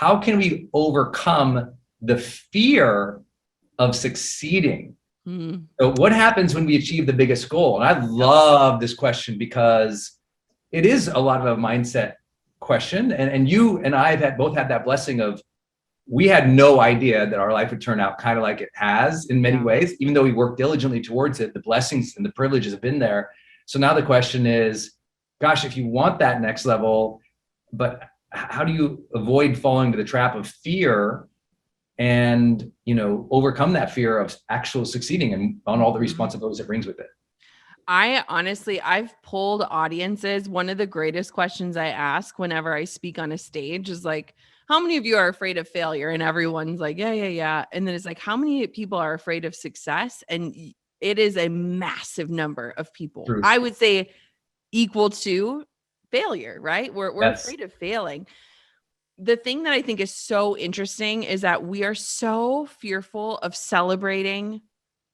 how can we overcome the fear of succeeding? So what happens when we achieve the biggest goal? And I love this question because it is a lot of a mindset question. And you and I have both had that blessing of, we had no idea that our life would turn out kind of like it has in many ways, even though we worked diligently towards it. The blessings and the privileges have been there. So now the question is, gosh, if you want that next level, but how do you avoid falling into the trap of fear and, you know, overcome that fear of actual succeeding and on all the responsibilities it brings with it? I've pulled audiences. One of the greatest questions I ask whenever I speak on a stage is like, how many of you are afraid of failure? And everyone's like, yeah. And then it's like, how many people are afraid of success? And it is a massive number of people. True. I would say equal to failure, right? We're afraid of failing. The thing that I think is so interesting is that we are so fearful of celebrating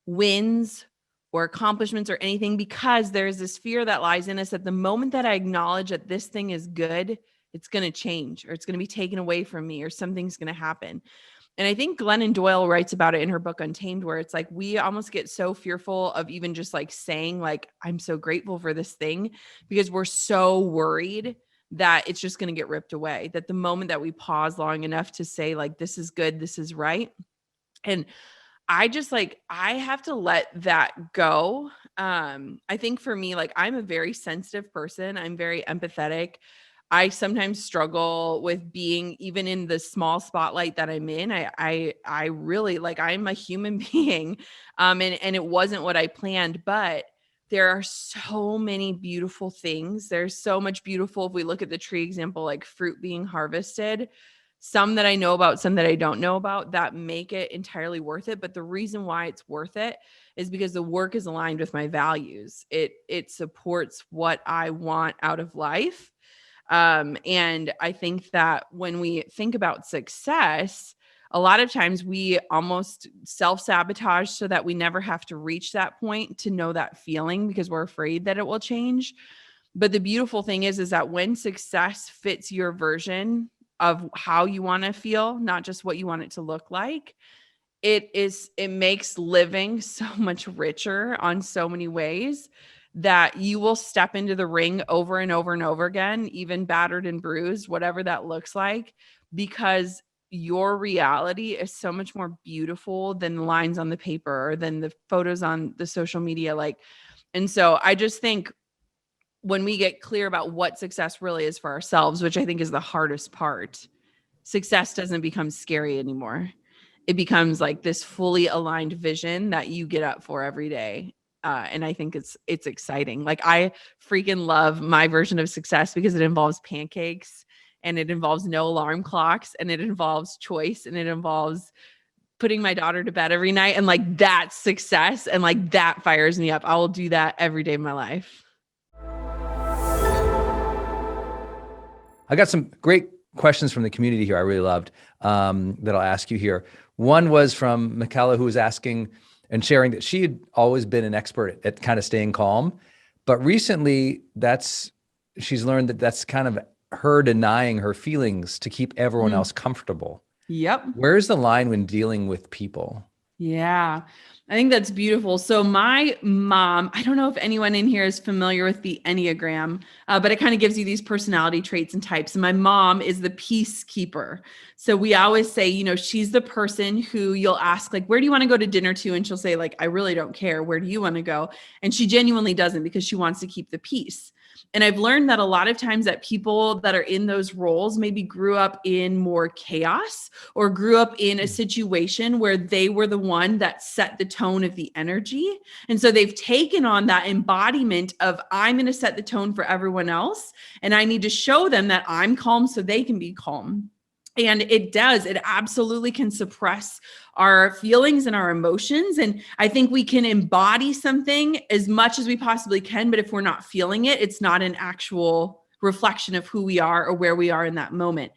wins or accomplishments or anything, because there's this fear that lies in us that the moment that I acknowledge that this thing is good, it's going to change, or it's going to be taken away from me, or something's going to happen. And I think Glennon Doyle writes about it in her book Untamed, where it's like, we almost get so fearful of even just like saying like, I'm so grateful for this thing, because we're so worried that it's just going to get ripped away. That the moment that we pause long enough to say like, this is good, this is right. And I just like, I have to let that go. I think for me, like, I'm a very sensitive person. I'm very empathetic. I sometimes struggle with being even in the small spotlight that I'm in. I really like, I'm a human being. And it wasn't what I planned, but there are so many beautiful things. There's so much beautiful. If we look at the tree example, like fruit being harvested, some that I know about, some that I don't know about, that make it entirely worth it. But the reason why it's worth it is because the work is aligned with my values. It supports what I want out of life. And I think that when we think about success, a lot of times we almost self-sabotage so that we never have to reach that point to know that feeling, because we're afraid that it will change. But the beautiful thing is that when success fits your version of how you want to feel, not just what you want it to look like, it makes living so much richer on so many ways, that you will step into the ring over and over and over again, even battered and bruised, whatever that looks like, because your reality is so much more beautiful than the lines on the paper or than the photos on the social media. And so I just think when we get clear about what success really is for ourselves, which I think is the hardest part, success doesn't become scary anymore. It becomes like this fully aligned vision that you get up for every day. And I think it's exciting. Like, I freaking love my version of success because it involves pancakes, and it involves no alarm clocks, and it involves choice, and it involves putting my daughter to bed every night. And like, that's success. And like, that fires me up. I will do that every day of my life. I got some great questions from the community here I really loved, that I'll ask you here. One was from Michaela, who was asking and sharing that she had always been an expert at kind of staying calm, but recently she's learned that that's kind of her denying her feelings to keep everyone else comfortable. Yep. Where's the line when dealing with people? Yeah, I think that's beautiful. So my mom, I don't know if anyone in here is familiar with the Enneagram, but it kind of gives you these personality traits and types. And my mom is the peacekeeper. So we always say, you know, she's the person who you'll ask, like, where do you want to go to dinner to? And she'll say, like, I really don't care. Where do you want to go? And she genuinely doesn't, because she wants to keep the peace. And I've learned that a lot of times that people that are in those roles maybe grew up in more chaos, or grew up in a situation where they were the one that set the tone of the energy. And so they've taken on that embodiment of, I'm going to set the tone for everyone else, and I need to show them that I'm calm so they can be calm. And it absolutely can suppress our feelings and our emotions. And I think we can embody something as much as we possibly can, but if we're not feeling it, it's not an actual reflection of who we are or where we are in that moment.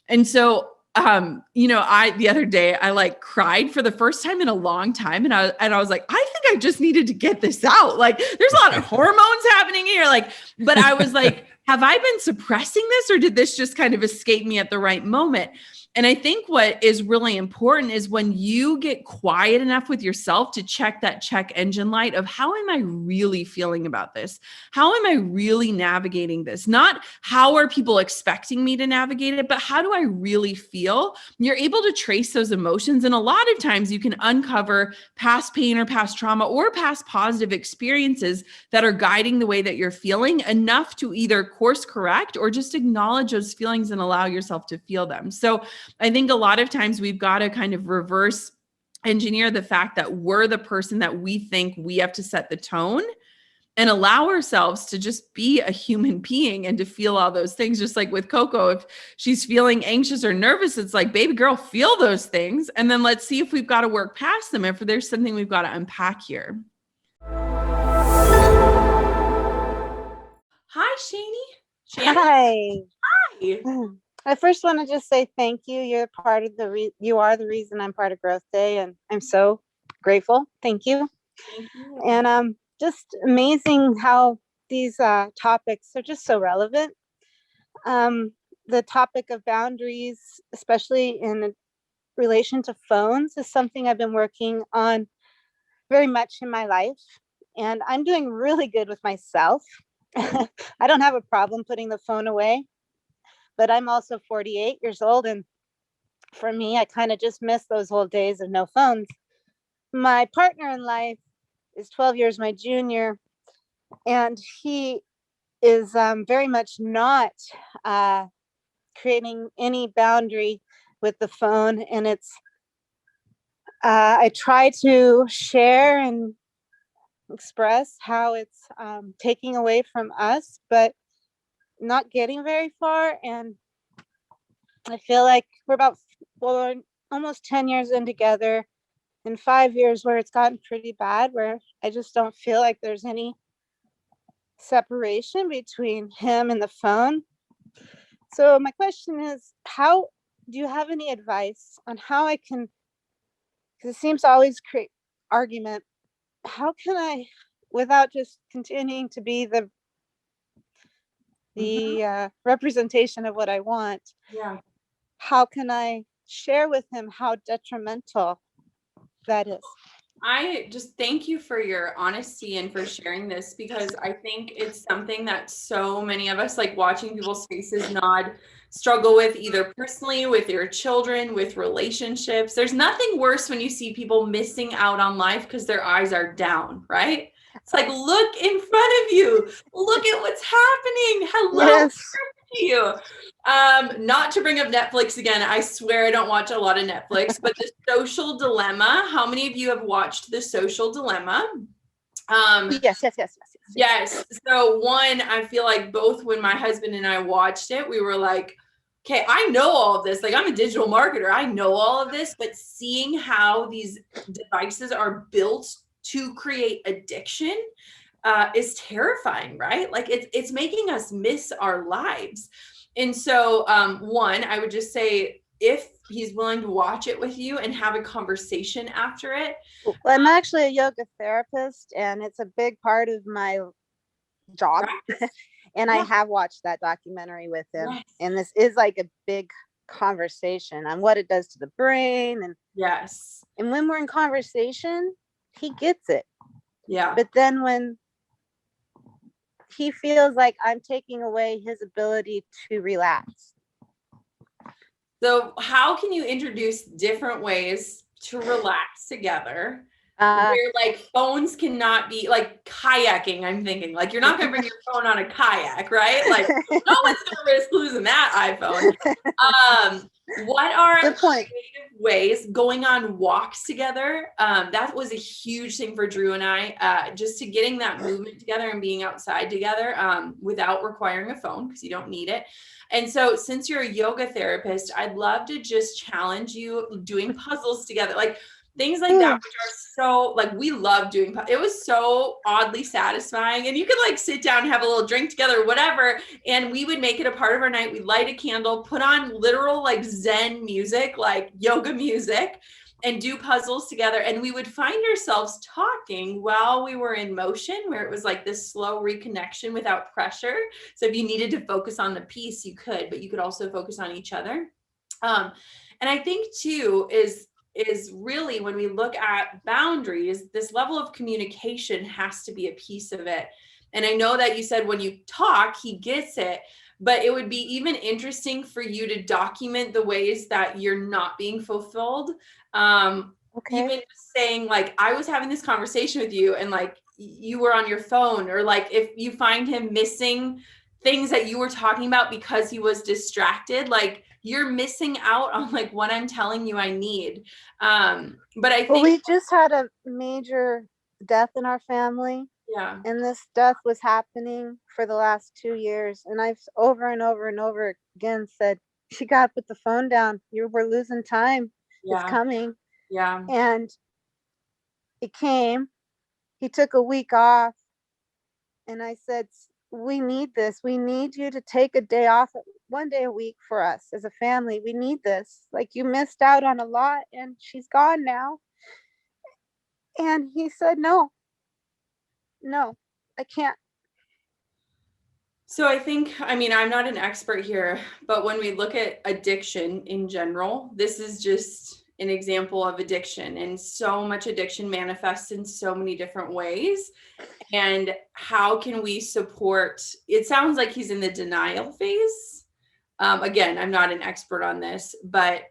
And so, the other day I like cried for the first time in a long time. And I was like, I think I just needed to get this out. Like, there's a lot of hormones happening here. But I was like, have I been suppressing this, or did this just kind of escape me at the right moment? And I think what is really important is when you get quiet enough with yourself to check that check engine light of how am I really feeling about this? How am I really navigating this? Not how are people expecting me to navigate it, but how do I really feel? You're able to trace those emotions. And a lot of times you can uncover past pain or past trauma or past positive experiences that are guiding the way that you're feeling enough to either course correct or just acknowledge those feelings and allow yourself to feel them. So I think a lot of times we've got to kind of reverse engineer the fact that we're the person that we think we have to set the tone and allow ourselves to just be a human being and to feel all those things. Just like with Coco, if she's feeling anxious or nervous, it's like, baby girl, feel those things. And then let's see if we've got to work past them, if there's something we've got to unpack here. Hi, Shani. Hi. Hi. I first want to just say thank you. You're part of you are the reason I'm part of GrowthDay, and I'm so grateful. Thank you. Thank you. And just amazing how these topics are just so relevant. The topic of boundaries, especially in relation to phones, is something I've been working on very much in my life, and I'm doing really good with myself. I don't have a problem putting the phone away. But I'm also 48 years old. And for me, I kind of just miss those old days of no phones. My partner in life is 12 years my junior. And he is very much not creating any boundary with the phone. And I try to share and express how it's taking away from us, but not getting very far. And I feel like we're almost 10 years in together, in 5 years where it's gotten pretty bad, where I just don't feel like there's any separation between him and the phone. So my question is, how do you have any advice on how I can, because it seems to always create argument, how can I, without just continuing to be the representation of what I want. Yeah. How can I share with him how detrimental that is? I just thank you for your honesty and for sharing this, because I think it's something that so many of us, like watching people's faces nod, struggle with, either personally, with your children, with relationships. There's nothing worse when you see people missing out on life because their eyes are down, right? It's like, look in front of you. Look at what's happening. Hello. Yes. To you. Not to bring up Netflix again. I swear I don't watch a lot of Netflix, but The Social Dilemma. How many of you have watched The Social Dilemma? Yes. So one, I feel like both when my husband and I watched it, we were like, okay, I know all of this. Like, I'm a digital marketer. I know all of this, but seeing how these devices are built to create addiction is terrifying, right? Like it's making us miss our lives. And so one, I would just say, if he's willing to watch it with you and have a conversation after it. Well, I'm actually a yoga therapist, and it's a big part of my job. Right. And yeah. I have watched that documentary with him. Yes. And this is like a big conversation on what it does to the brain. And yes. And when we're in conversation, he gets it. Yeah. But then when he feels like I'm taking away his ability to relax. So how can you introduce different ways to relax together? Where like phones cannot be, like kayaking, I'm thinking, like, you're not going to bring your phone on a kayak, right? Like, no one's going to risk losing that iPhone. What are creative ways, going on walks together? That was a huge thing for Drew and I, just to getting that movement together and being outside together without requiring a phone, because you don't need it. And so since you're a yoga therapist, I'd love to just challenge you doing puzzles together. Like, things like that, which are so, like, we love doing, it was so oddly satisfying. And you could like sit down, have a little drink together, whatever. And we would make it a part of our night. We'd light a candle, put on literal like Zen music, like yoga music, and do puzzles together. And we would find ourselves talking while we were in motion, where it was like this slow reconnection without pressure. So if you needed to focus on the piece, you could, but you could also focus on each other. And I think too is really when we look at boundaries, this level of communication has to be a piece of it. And I know that you said when you talk, he gets it, but it would be even interesting for you to document the ways that you're not being fulfilled. Okay. Even just saying like, I was having this conversation with you and like you were on your phone, or like if you find him missing things that you were talking about because he was distracted, like you're missing out on like what I'm telling you I need. But I think we just had a major death in our family. Yeah. And this death was happening for the last 2 years. And I've over and over and over again said, you got to put the phone down. We're losing time. Yeah. It's coming. Yeah. And it came. He took a week off. And I said, we need this. We need you to take a day off, 1 day a week for us as a family. We need this. Like, you missed out on a lot and she's gone now. And he said, no, I can't. So I think, I mean, I'm not an expert here, but when we look at addiction in general, this is just an example of addiction, and so much addiction manifests in so many different ways. And how can we support? It sounds like he's in the denial phase. Again, I'm not an expert on this, but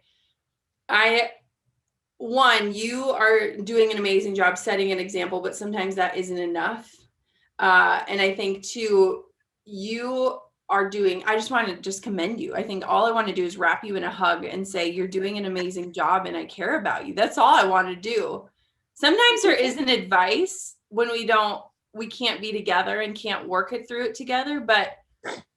you are doing an amazing job setting an example, but sometimes that isn't enough. And I think too, I just want to just commend you. I think all I want to do is wrap you in a hug and say, you're doing an amazing job and I care about you. That's all I want to do. Sometimes there isn't advice when we can't be together and can't work it through it together. But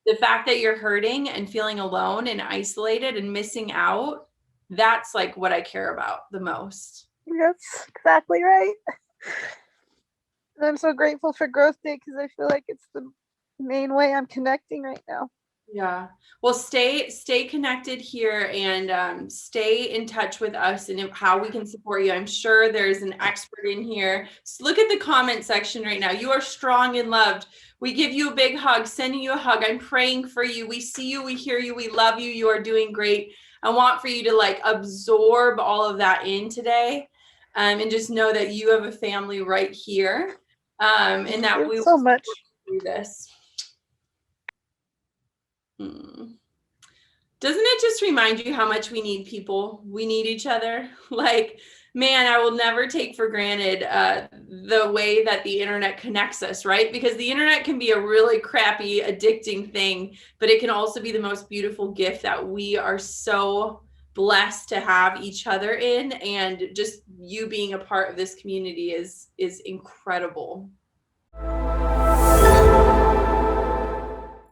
the fact that you're hurting and feeling alone and isolated and missing out, that's like what I care about the most. That's exactly right. And I'm so grateful for GrowthDay because I feel like it's the main way I'm connecting right now. Yeah. Well, stay connected here and stay in touch with us and how we can support you. I'm sure there's an expert in here. So look at the comment section right now. You are strong and loved. We give you a big hug, sending you a hug. I'm praying for you. We see you. We hear you. We love you. You are doing great. I want for you to like absorb all of that in today, and just know that you have a family right here, and that we will so much do this. Doesn't it just remind you how much we need people? We need each other. Like, man, I will never take for granted the way that the internet connects us, right? Because the internet can be a really crappy, addicting thing, but it can also be the most beautiful gift that we are so blessed to have each other in. And just you being a part of this community is incredible.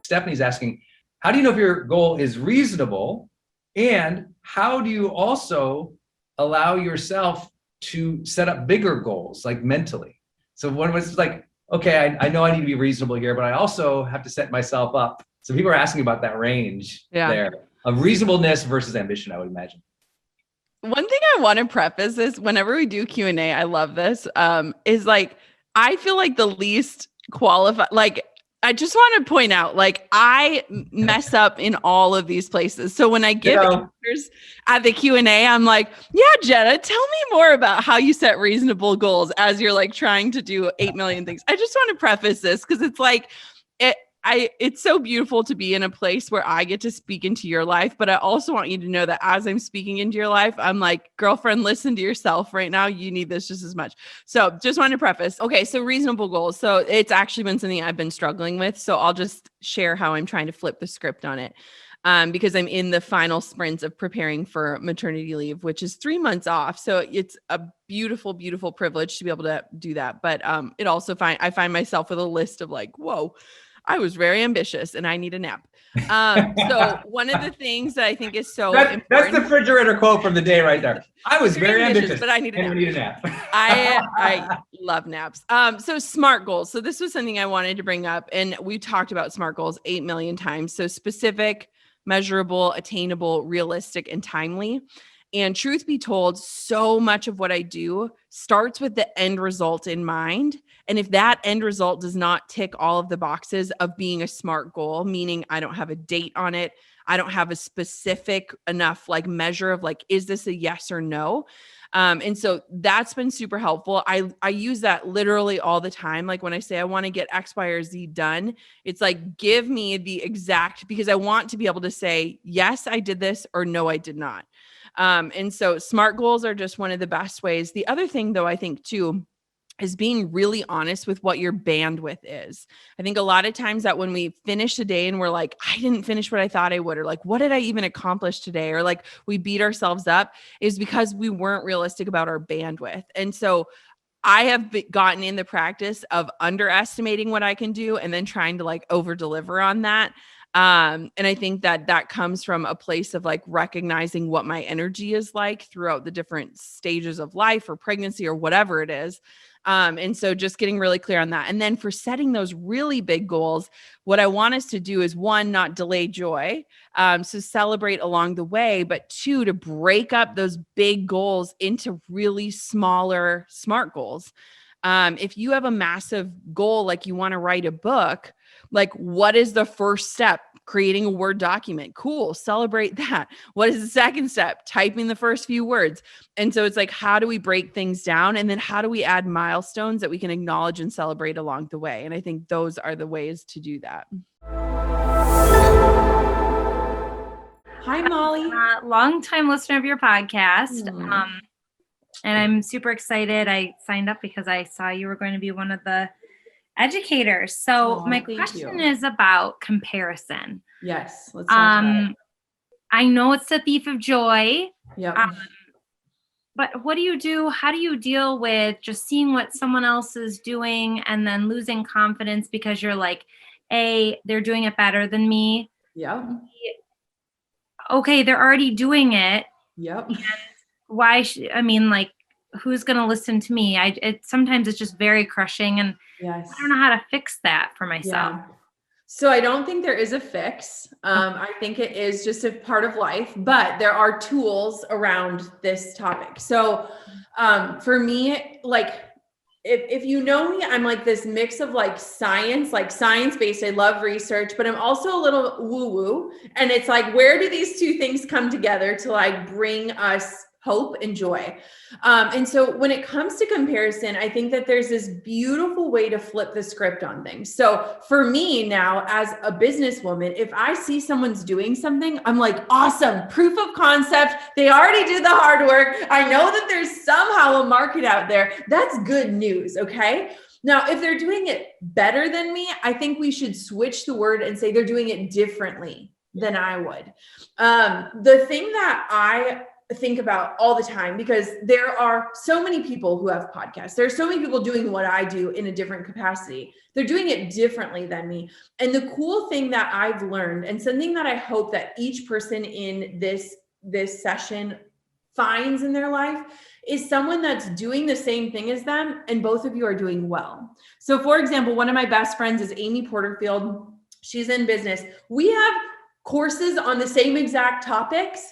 Stephanie's asking, how do you know if your goal is reasonable? And how do you also allow yourself to set up bigger goals, like mentally? So when it's like, okay, I know I need to be reasonable here, but I also have to set myself up. So people are asking about that range there of reasonableness versus ambition, I would imagine. One thing I want to preface is whenever we do Q&A, I love this, is like, I feel like the least qualified, like, I just want to point out, like, I mess up in all of these places. So when I give answers at the Q&A, I'm like, yeah, Jenna, tell me more about how you set reasonable goals as you're like trying to do 8 million things. I just want to preface this because it's like, it's so beautiful to be in a place where I get to speak into your life, but I also want you to know that as I'm speaking into your life, I'm like, girlfriend, listen to yourself right now. You need this just as much. So just wanted to preface. Okay. So reasonable goals. So it's actually been something I've been struggling with. So I'll just share how I'm trying to flip the script on it. Because I'm in the final sprints of preparing for maternity leave, which is 3 months off. So it's a beautiful, beautiful privilege to be able to do that. But it also I find myself with a list of like, whoa, I was very ambitious and I need a nap. So one of the things that I think is so important. That's the refrigerator quote from the day right there. I was very ambitious, but I need a nap. I love naps. So SMART goals. So this was something I wanted to bring up, and we talked about SMART goals 8 million times. So specific, measurable, attainable, realistic, and timely. And truth be told, so much of what I do starts with the end result in mind. And if that end result does not tick all of the boxes of being a SMART goal, meaning I don't have a date on it, I don't have a specific enough like measure of like, is this a yes or no? And so that's been super helpful. I use that literally all the time. Like when I say I want to get X, Y, or Z done, it's like, give me the exact, because I want to be able to say, yes, I did this, or no, I did not. And so SMART goals are just one of the best ways. The other thing though, I think too, is being really honest with what your bandwidth is. I think a lot of times that when we finish the day and we're like, I didn't finish what I thought I would, or like, what did I even accomplish today? Or like we beat ourselves up, is because we weren't realistic about our bandwidth. And so I have gotten in the practice of underestimating what I can do and then trying to like over deliver on that. And I think that comes from a place of like recognizing what my energy is like throughout the different stages of life or pregnancy or whatever it is. And so just getting really clear on that. And then for setting those really big goals, what I want us to do is one, not delay joy. So celebrate along the way, but two, to break up those big goals into really smaller SMART goals. If you have a massive goal, like you want to write a book, like what is the first step? Creating a Word document. Cool. Celebrate that. What is the second step? Typing the first few words. And so it's like, how do we break things down? And then how do we add milestones that we can acknowledge and celebrate along the way? And I think those are the ways to do that. Hi, Molly. Long-time listener of your podcast. And I'm super excited. I signed up because I saw you were going to be one of the educators. So my question is about comparison. Yes. Let's talk about it. I know it's the thief of joy. Yeah. But what do you do? How do you deal with just seeing what someone else is doing and then losing confidence because you're like, A, they're doing it better than me. Yeah. Okay, they're already doing it. Yep. And why? I mean, like, who's going to listen to me? Sometimes it's just very crushing, and yes. I don't know how to fix that for myself. Yeah. So I don't think there is a fix. I think it is just a part of life, but there are tools around this topic. So for me, like, if you know me, I'm like this mix of like science-based. I love research, but I'm also a little woo-woo. And it's like, where do these two things come together to like bring us hope and joy? And so when it comes to comparison, I think that there's this beautiful way to flip the script on things. So for me now, as a businesswoman, if I see someone's doing something, I'm like, awesome, proof of concept. They already did the hard work. I know that there's somehow a market out there. That's good news. Okay. Now, if they're doing it better than me, I think we should switch the word and say they're doing it differently than I would. The thing that I think about all the time, because there are so many people who have podcasts. There are so many people doing what I do in a different capacity. They're doing it differently than me. And the cool thing that I've learned, and something that I hope that each person in this session finds in their life, is someone that's doing the same thing as them, and both of you are doing well. So for example, one of my best friends is Amy Porterfield. She's in business. We have courses on the same exact topics,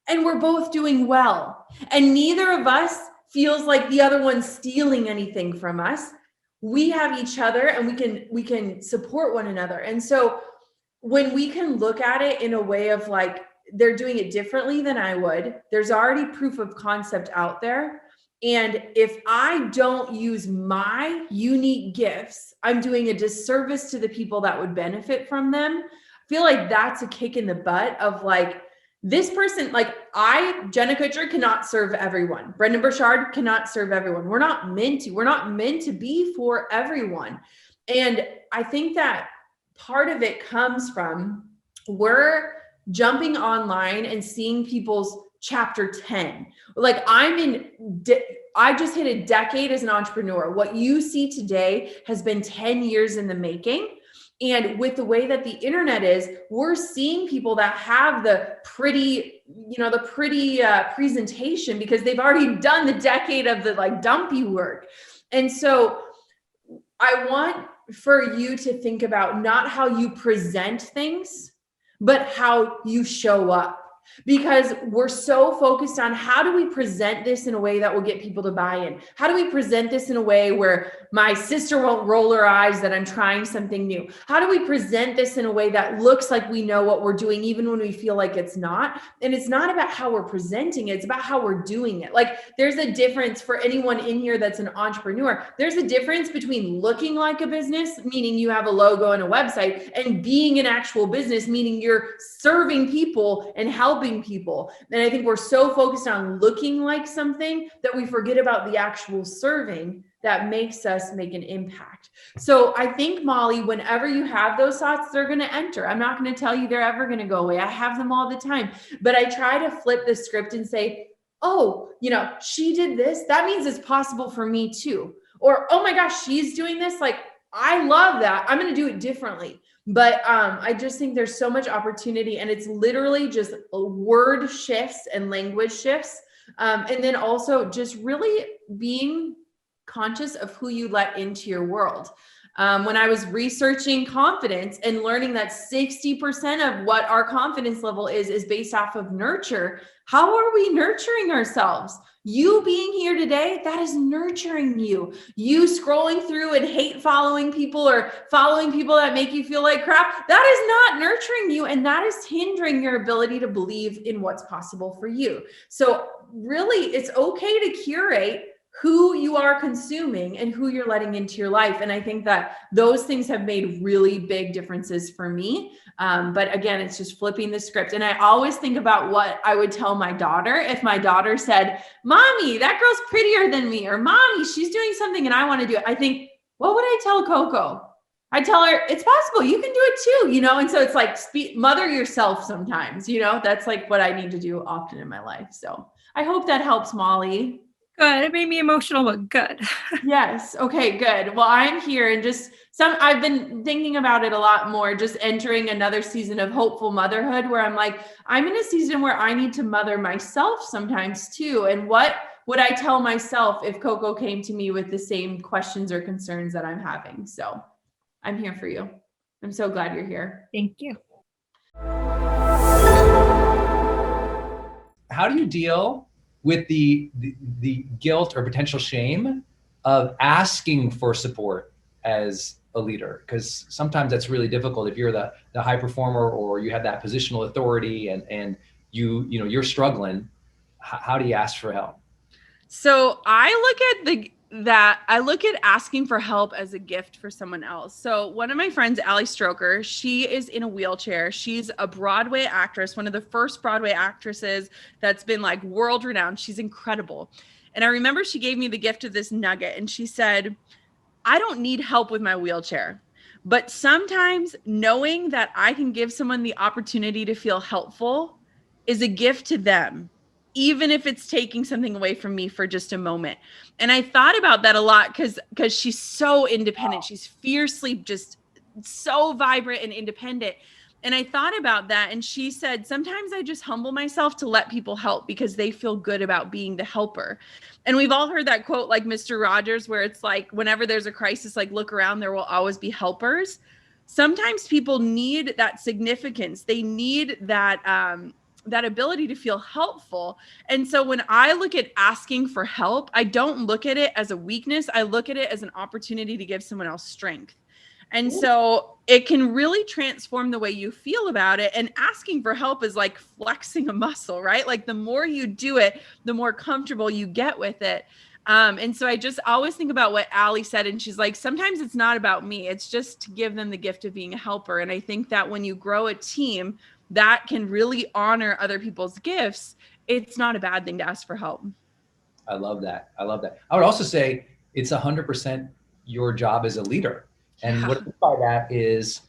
and we're both doing well. And neither of us feels like the other one's stealing anything from us. We have each other, and we can support one another. And so when we can look at it in a way of like, they're doing it differently than I would, there's already proof of concept out there. And if I don't use my unique gifts, I'm doing a disservice to the people that would benefit from them. I feel like that's a kick in the butt of like, this person, like Jenna Kutcher, cannot serve everyone. BRENDON BURCHARD cannot serve everyone. We're not meant to be for everyone. And I think that part of it comes from, we're jumping online and seeing people's chapter 10. Like I just hit a decade as an entrepreneur. What you see today has been 10 years in the making. And with the way that the internet is, we're seeing people that have the pretty presentation because they've already done the decade of the like dumpy work. And so I want for you to think about not how you present things, but how you show up. because we're so focused on how do we present this in a way that will get people to buy in? How do we present this in a way where my sister won't roll her eyes that I'm trying something new? How do we present this in a way that looks like we know what we're doing, even when we feel like it's not? And it's not about how we're presenting it. It's about how we're doing it. Like, there's a difference for anyone in here that's an entrepreneur. There's a difference between looking like a business, meaning you have a logo and a website, and being an actual business, meaning you're serving people and helping people. And I think we're so focused on looking like something that we forget about the actual serving that makes us make an impact. So I think, Molly, whenever you have those thoughts, they're going to enter. I'm not going to tell you they're ever going to go away. I have them all the time, but I try to flip the script and say, oh, she did this. That means it's possible for me too. Or, oh my gosh, she's doing this. Like, I love that. I'm going to do it differently. But I just think there's so much opportunity, and it's literally just word shifts and language shifts. And then also just really being conscious of who you let into your world. When I was researching confidence and learning that 60% of what our confidence level is based off of nurture, how are we nurturing ourselves? You being here today, that is nurturing you. You scrolling through and hate following people or following people that make you feel like crap, that is not nurturing you. And that is hindering your ability to believe in what's possible for you. So really, it's okay to curate who you are consuming and who you're letting into your life. And I think that those things have made really big differences for me. But again, it's just flipping the script. And I always think about what I would tell my daughter. If my daughter said, Mommy, that girl's prettier than me, or Mommy, she's doing something and I want to do it. I think, what would I tell Coco? I tell her, it's possible, you can do it too, And so it's like, mother yourself sometimes, that's like what I need to do often in my life. So I hope that helps, Molly. Good. It made me emotional, but good. Yes. Okay, good. Well, I'm here and I've been thinking about it a lot more, just entering another season of hopeful motherhood where I'm like, I'm in a season where I need to mother myself sometimes too. And what would I tell myself if Coco came to me with the same questions or concerns that I'm having? So I'm here for you. I'm so glad you're here. Thank you. How do you deal with the guilt or potential shame of asking for support as a leader? Because sometimes that's really difficult if you're the high performer or you have that positional authority and you're struggling. How do you ask for help? So I look at asking for help as a gift for someone else. So one of my friends, Allie Stroker, she is in a wheelchair. She's a Broadway actress, one of the first Broadway actresses that's been like world renowned. She's incredible. And I remember she gave me the gift of this nugget and she said, I don't need help with my wheelchair, but sometimes knowing that I can give someone the opportunity to feel helpful is a gift to them, even if it's taking something away from me for just a moment. And I thought about that a lot because she's so independent. She's fiercely just so vibrant and independent. And I thought about that. And she said, sometimes I just humble myself to let people help because they feel good about being the helper. And we've all heard that quote, like Mr. Rogers, where it's like, whenever there's a crisis, like look around, there will always be helpers. Sometimes people need that significance. They need that ability to feel helpful. And so when I look at asking for help, I don't look at it as a weakness. I look at it as an opportunity to give someone else strength. And so it can really transform the way you feel about it. And asking for help is like flexing a muscle, right? Like the more you do it, the more comfortable you get with it. And so I just always think about what Allie said. And she's like, sometimes it's not about me. It's just to give them the gift of being a helper. And I think that when you grow a team that can really honor other people's gifts, it's not a bad thing to ask for help. I love that. I would also say it's 100% your job as a leader. And what I mean by that is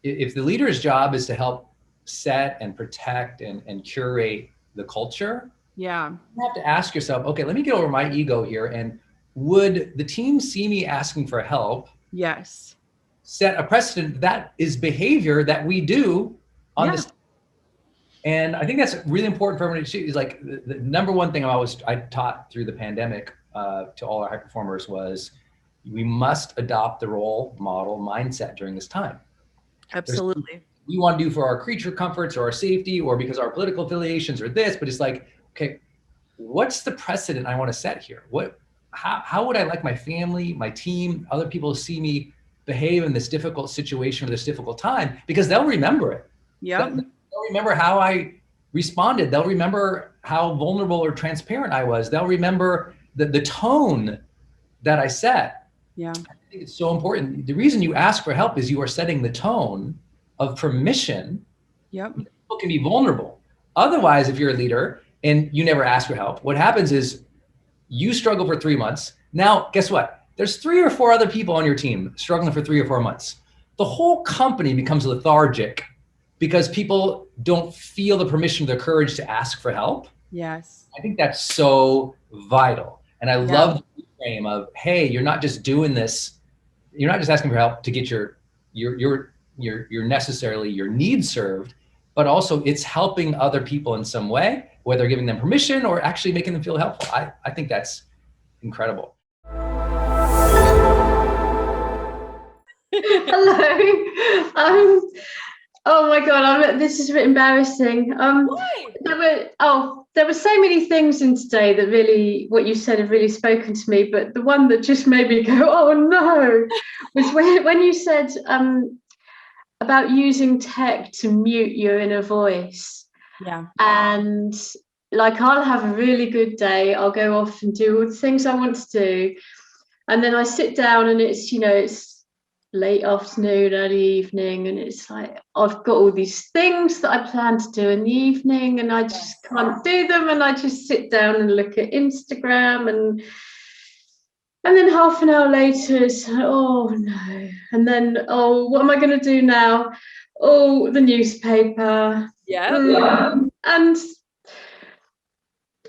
if the leader's job is to help set and protect and curate the culture, yeah, you have to ask yourself, okay, let me get over my ego here. And would the team see me asking for help? Yes. Set a precedent that is behavior that we do on this. And I think that's really important for everyone to see. Is like the number one thing I taught through the pandemic to all our high performers was we must adopt the role model mindset during this time. Absolutely. we want to do for our creature comforts or our safety or because our political affiliations or this, but it's like, okay, what's the precedent I want to set here? How would I like my family, my team, other people to see me behave in this difficult situation or this difficult time? Because they'll remember it. Yep. They'll remember how I responded. They'll remember how vulnerable or transparent I was. They'll remember the tone that I set. Yeah. I think it's so important. The reason you ask for help is you are setting the tone of permission. Yep. People can be vulnerable. Otherwise, if you're a leader and you never ask for help, what happens is you struggle for 3 months. Now, guess what? There's 3 or 4 other people on your team struggling for 3 or 4 months. The whole company becomes lethargic because people don't feel the permission or the courage to ask for help. Yes. I think that's so vital. And I love the frame of, hey, you're not just doing this. You're not just asking for help to get your necessarily your needs served, but also it's helping other people in some way, whether giving them permission or actually making them feel helpful. I think that's incredible. Hello. Oh my God, this is a bit embarrassing. Why? There were so many things in today that really, what you said have really spoken to me, but the one that just made me go, oh no, was when you said about using tech to mute your inner voice. Yeah. And like, I'll have a really good day. I'll go off and do all the things I want to do. And then I sit down and it's, it's late afternoon, early evening, and it's like I've got all these things that I plan to do in the evening and I just can't do them, and I just sit down and look at Instagram, and then half an hour later it's like, oh no, and then what am I going to do now? The newspaper. And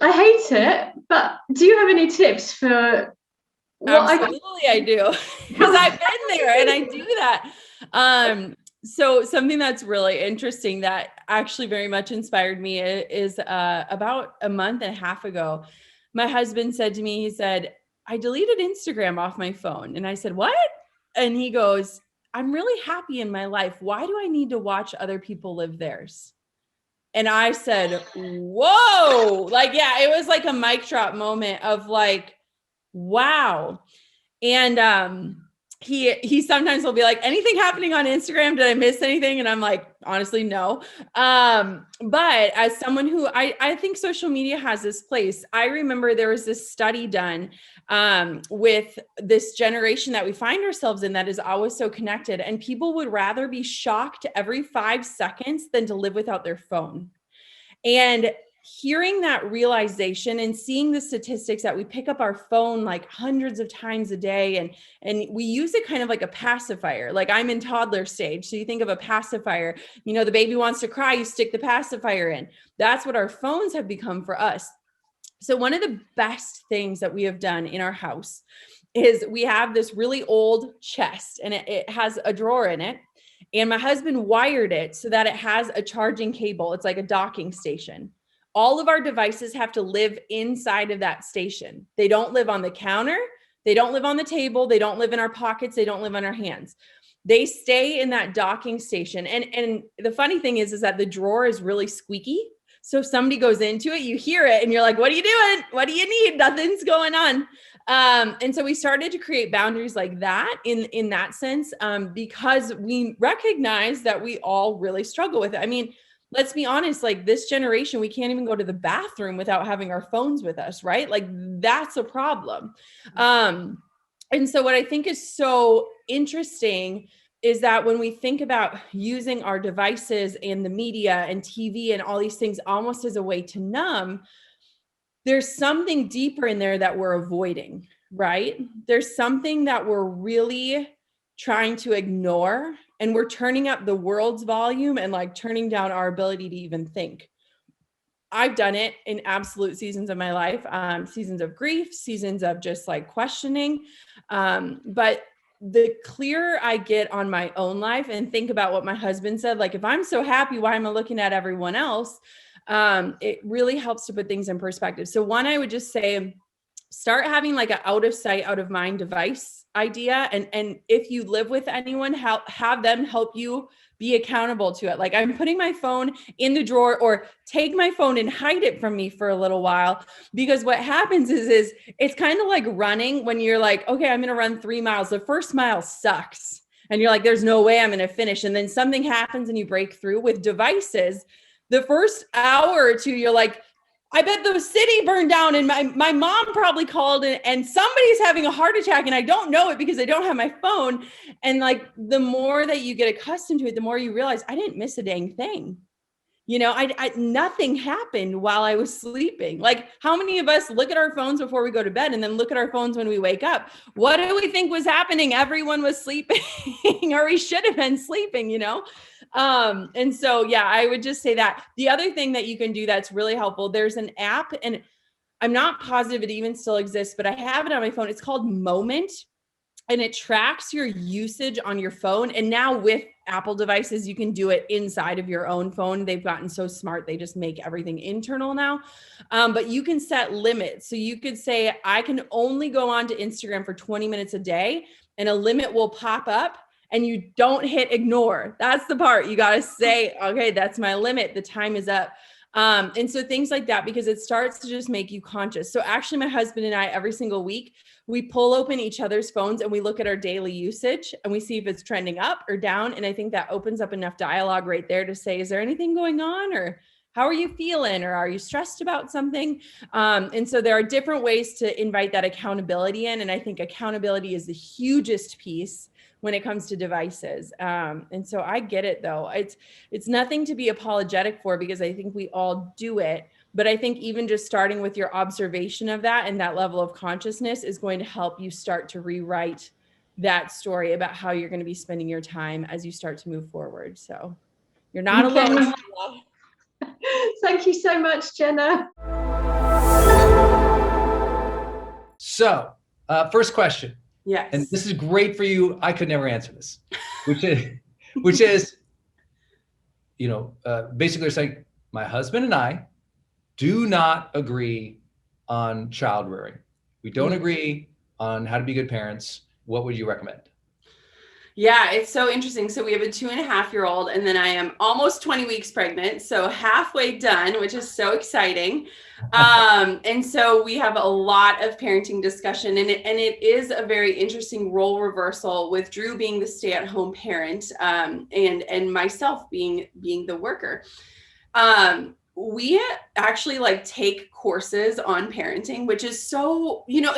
I hate it, but do you have any tips for Absolutely, I do, because I've been there and I do that. So something that's really interesting that actually very much inspired me is about a month and a half ago, my husband said to me, he said, I deleted Instagram off my phone. And I said, what? And he goes, I'm really happy in my life. Why do I need to watch other people live theirs? And I said, whoa, it was like a mic drop moment of like, wow. And he sometimes will be like, anything happening on Instagram? Did I miss anything? And I'm like, honestly, no. But as someone who I think social media has this place, I remember there was this study done with this generation that we find ourselves in that is always so connected, and people would rather be shocked every 5 seconds than to live without their phone. And hearing that realization and seeing the statistics that we pick up our phone like hundreds of times a day, and we use it kind of like a pacifier. Like, I'm in toddler stage. So you think of a pacifier, the baby wants to cry, you stick the pacifier in. That's what our phones have become for us. So one of the best things that we have done in our house is we have this really old chest, and it has a drawer in it. And my husband wired it so that it has a charging cable. It's like a docking station. All of our devices have to live inside of that station. They don't live on the counter. They don't live on the table. They don't live in our pockets. They don't live on our hands. They stay in that docking station. And the funny thing is that the drawer is really squeaky. So if somebody goes into it, you hear it and you're like, what are you doing? What do you need? Nothing's going on. And so we started to create boundaries like that in that sense, because we recognize that we all really struggle with it. I mean, let's be honest, like this generation, we can't even go to the bathroom without having our phones with us, right? Like that's a problem. And so what I think is so interesting is that when we think about using our devices and the media and TV and all these things almost as a way to numb, there's something deeper in there that we're avoiding, right? There's something that we're really trying to ignore, and we're turning up the world's volume and like turning down our ability to even think. I've done it in absolute seasons of my life, seasons of grief, seasons of just like questioning. But the clearer I get on my own life and think about what my husband said, like if I'm so happy, why am I looking at everyone else? It really helps to put things in perspective. So one, I would just say, start having like an out of sight, out of mind device idea. And if you live with anyone, have them help you be accountable to it. Like I'm putting my phone in the drawer or take my phone and hide it from me for a little while, because what happens is it's kind of like running when you're like, okay, I'm going to run 3 miles. The first mile sucks. And you're like, there's no way I'm going to finish. And then something happens and you break through. With devices. The first hour or two, you're like, I bet the city burned down and my mom probably called and somebody's having a heart attack and I don't know it because I don't have my phone. And like, the more that you get accustomed to it, the more you realize I didn't miss a dang thing. You know, nothing happened while I was sleeping. Like how many of us look at our phones before we go to bed and then look at our phones when we wake up? What do we think was happening? Everyone was sleeping or we should have been sleeping, you know? And so, yeah, I would just say that. The other thing that you can do that's really helpful, there's an app, and I'm not positive it even still exists, but I have it on my phone. It's called Moment, and it tracks your usage on your phone. And now with Apple devices, you can do it inside of your own phone. They've gotten so smart. They just make everything internal now. But you can set limits. So you could say, I can only go on to Instagram for 20 minutes a day, and a limit will pop up. And you don't hit ignore. That's the part. You got to say, okay, that's my limit. The time is up. And so things like that, because it starts to just make you conscious. So actually my husband and I, every single week, we pull open each other's phones and we look at our daily usage and we see if it's trending up or down. And I think that opens up enough dialogue right there to say, is there anything going on, or how are you feeling? Or are you stressed about something? And so there are different ways to invite that accountability in. And I think accountability is the hugest piece when it comes to devices. And so I get it though. It's nothing to be apologetic for, because I think we all do it. But I think even just starting with your observation of that and that level of consciousness is going to help you start to rewrite that story about how you're going to be spending your time as you start to move forward. So you're not alone. Thank you so much, Jenna. So first question. Yes. And this is great for you. I could never answer this, which is, you know, basically they're saying, my husband and I do not agree on child rearing. We don't agree on how to be good parents. What would you recommend? Yeah, it's so interesting. So we have a 2.5-year-old, and then I am almost 20 weeks pregnant. So halfway done, which is so exciting. And so we have a lot of parenting discussion, and it is a very interesting role reversal, with Drew being the stay-at-home parent, and myself being the worker. We actually like take courses on parenting, which is so, you know,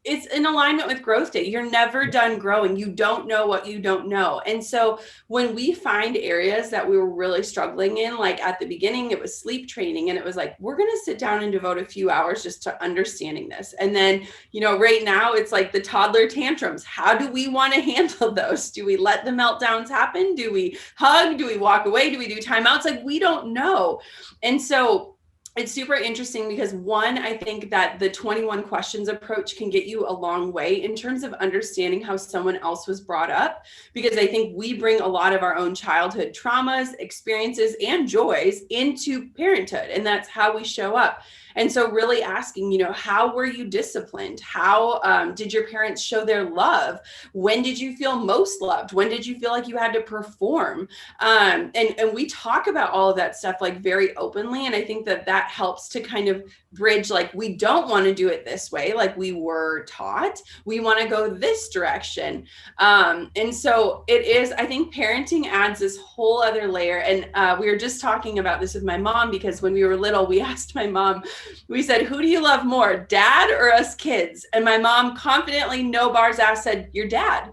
it's in alignment with GrowthDay. You're never done growing. You don't know what you don't know. And so when we find areas that we were really struggling in, like at the beginning, it was sleep training, and it was like, we're going to sit down and devote a few hours just to understanding this. And then, you know, right now it's like the toddler tantrums. How do we want to handle those? Do we let the meltdowns happen? Do we hug? Do we walk away? Do we do timeouts? Like, we don't know. And so it's super interesting because, one, I think that the 21 questions approach can get you a long way in terms of understanding how someone else was brought up, because I think we bring a lot of our own childhood traumas, experiences, and joys into parenthood, and that's how we show up. And so really asking, you know, how were you disciplined? How did your parents show their love? When did you feel most loved? When did you feel like you had to perform? And we talk about all of that stuff like very openly. And I think that helps to kind of bridge, like, we don't want to do it this way, like we were taught. We want to go this direction. And so it is, I think parenting adds this whole other layer. And we were just talking about this with my mom, because when we were little, we asked my mom, we said, who do you love more, dad or us kids? And my mom confidently, no bars asked, said, your dad.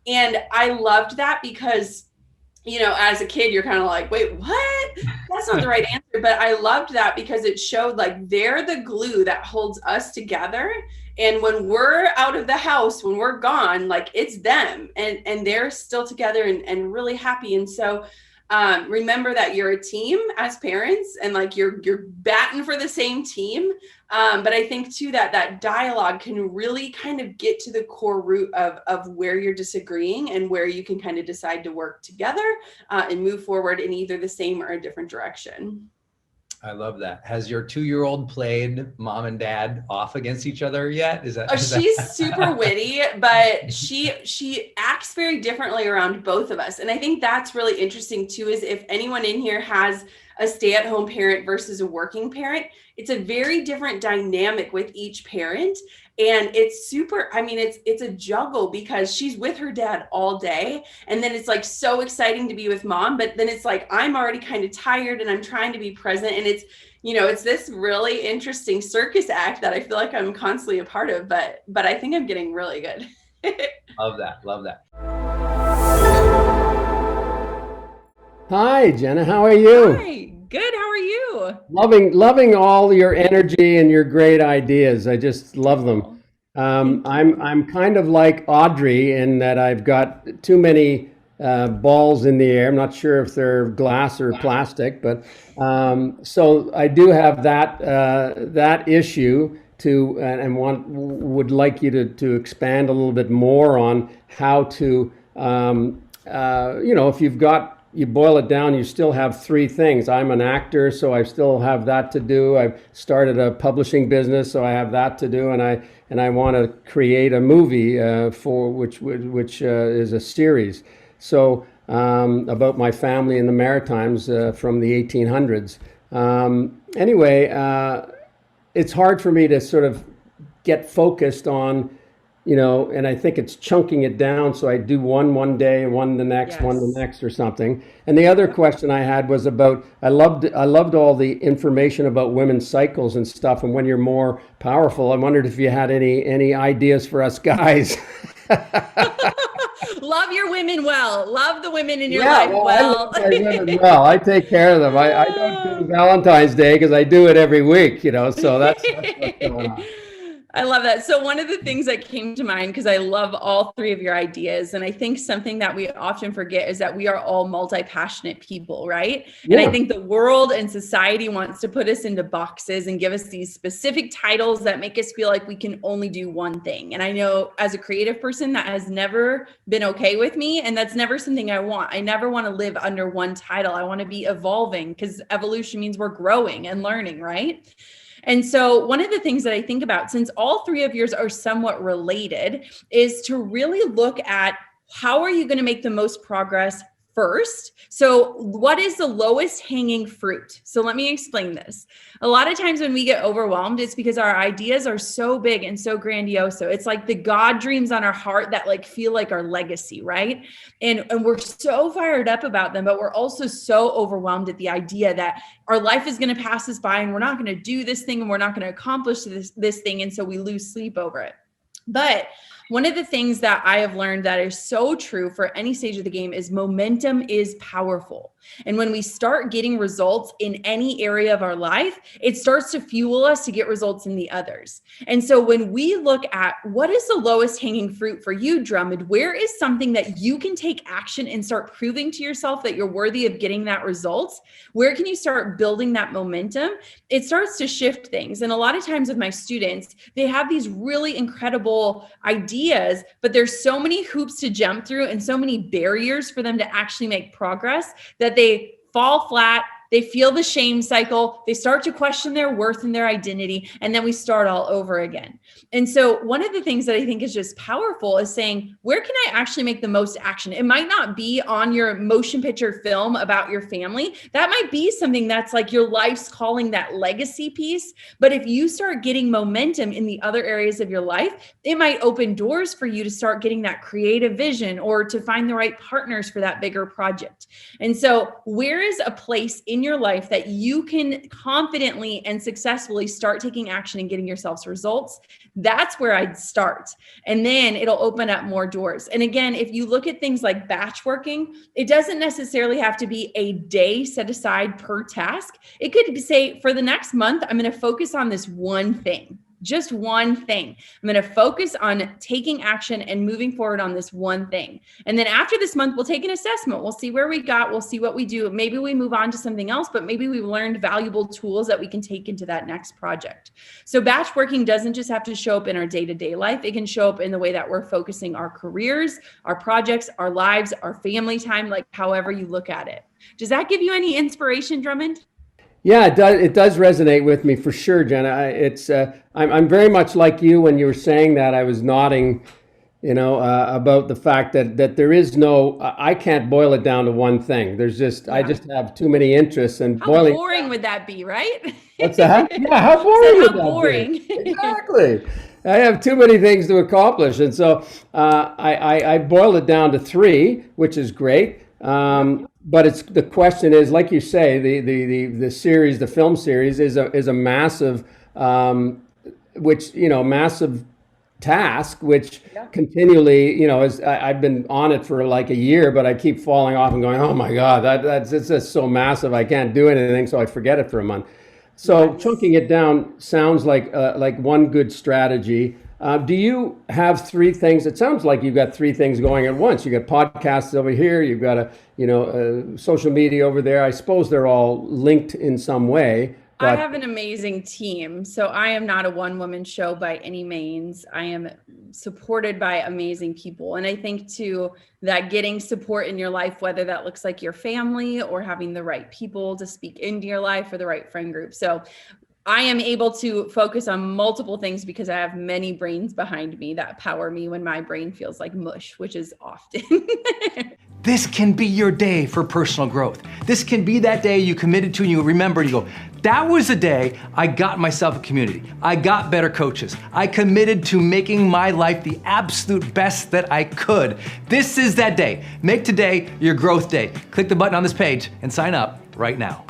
And I loved that because, you know, as a kid, you're kind of like, wait, what? That's not the right answer. But I loved that because it showed like they're the glue that holds us together. And when we're out of the house, when we're gone, like it's them, and they're still together and really happy. And so remember that you're a team as parents, and like you're batting for the same team. But I think too that dialogue can really kind of get to the core root of where you're disagreeing and where you can kind of decide to work together and move forward in either the same or a different direction. I love that. Has your 2-year-old played mom and dad off against each other yet? Is that? Oh, she's super witty, but she acts very differently around both of us. And I think that's really interesting too, is if anyone in here has a stay-at-home parent versus a working parent, it's a very different dynamic with each parent. And it's super, I mean, it's a juggle because she's with her dad all day. And then it's like so exciting to be with mom, but then it's like, I'm already kind of tired and I'm trying to be present. And it's, you know, it's this really interesting circus act that I feel like I'm constantly a part of, but I think I'm getting really good. Love that. Love that. Hi, Jenna. How are you? Hi, good. How are you? Loving all your energy and your great ideas. I just love them. I'm kind of like Audrey in that I've got too many balls in the air. I'm not sure if they're glass or plastic, but so I do have that issue to and would like you to expand a little bit more on how to you know, if you boil it down, you still have 3 things. I'm an actor, so I still have that to do. I've started a publishing business, so I have that to do, and I want to create a movie for which is a series. So about my family in the Maritimes from the 1800s. Anyway, it's hard for me to sort of get focused on, you know, and I think it's chunking it down. So I do one day, one the next, one the next or something. And the other question I had was about, I loved all the information about women's cycles and stuff. And when you're more powerful, I wondered if you had any ideas for us guys. Love your women well. Love the women in your life well. I love my women well. I take care of them. I don't do Valentine's Day because I do it every week, you know, so that's what's going on. I love that. So one of the things that came to mind, because I love all 3 of your ideas, and I think something that we often forget is that we are all multi-passionate people, right? Yeah. And I think the world and society wants to put us into boxes and give us these specific titles that make us feel like we can only do one thing. And I know as a creative person, that has never been okay with me. And that's never something I want. I never want to live under one title. I want to be evolving, because evolution means we're growing and learning, right? And so one of the things that I think about, since all 3 of yours are somewhat related, is to really look at how are you going to make the most progress first. So what is the lowest hanging fruit? So let me explain this. A lot of times when we get overwhelmed, it's because our ideas are so big and so grandiose. So it's like the God dreams on our heart that like feel like our legacy, right? And we're so fired up about them, but we're also so overwhelmed at the idea that our life is going to pass us by and we're not going to do this thing and we're not going to accomplish this thing. And so we lose sleep over it. But one of the things that I have learned that is so true for any stage of the game is momentum is powerful. And when we start getting results in any area of our life, it starts to fuel us to get results in the others. And so when we look at what is the lowest hanging fruit for you, Drummond, where is something that you can take action and start proving to yourself that you're worthy of getting that results? Where can you start building that momentum? It starts to shift things. And a lot of times with my students, they have these really incredible ideas, but there's so many hoops to jump through and so many barriers for them to actually make progress that they fall flat. They feel the shame cycle. They start to question their worth and their identity. And then we start all over again. And so one of the things that I think is just powerful is saying, where can I actually make the most action? It might not be on your motion picture film about your family. That might be something that's like your life's calling, that legacy piece. But if you start getting momentum in the other areas of your life, it might open doors for you to start getting that creative vision or to find the right partners for that bigger project. And so where is a place in your life that you can confidently and successfully start taking action and getting yourselves results? That's where I'd start. And then it'll open up more doors. And again, if you look at things like batch working, it doesn't necessarily have to be a day set aside per task. It could say, for the next month, I'm going to focus on this one thing. Just one thing. I'm going to focus on taking action and moving forward on this one thing. And then after this month, we'll take an assessment. We'll see where we got. We'll see what we do. Maybe we move on to something else, but maybe we've learned valuable tools that we can take into that next project. So batch working doesn't just have to show up in our day-to-day life. It can show up in the way that we're focusing our careers, our projects, our lives, our family time, like however you look at it. Does that give you any inspiration, Drummond? Yeah, it does resonate with me for sure, Jenna. I'm very much like you when you were saying that. I was nodding, about the fact that there is no, I can't boil it down to one thing. I just have too many interests, and How boring would that be, right? What's that? Yeah, how boring would that boring. be? Exactly. I have too many things to accomplish, and so I boiled it down to 3, which is great. But the question is, like you say, the series, the film series, is a massive, massive task, which continually, I've been on it for like a year, but I keep falling off and going, oh my God, it's just so massive, I can't do anything, so I forget it for a month. So chunking it down sounds like one good strategy. Do you have 3 things? It sounds like you've got 3 things going at once. You got podcasts over here. You've got social media over there. I suppose they're all linked in some way. I have an amazing team. So I am not a one-woman show by any means. I am supported by amazing people. And I think too, that getting support in your life, whether that looks like your family or having the right people to speak into your life or the right friend group. So I am able to focus on multiple things because I have many brains behind me that power me when my brain feels like mush, which is often. This can be your day for personal growth. This can be that day you committed to and you remember and you go, that was the day I got myself a community. I got better coaches. I committed to making my life the absolute best that I could. This is that day. Make today your growth day. Click the button on this page and sign up right now.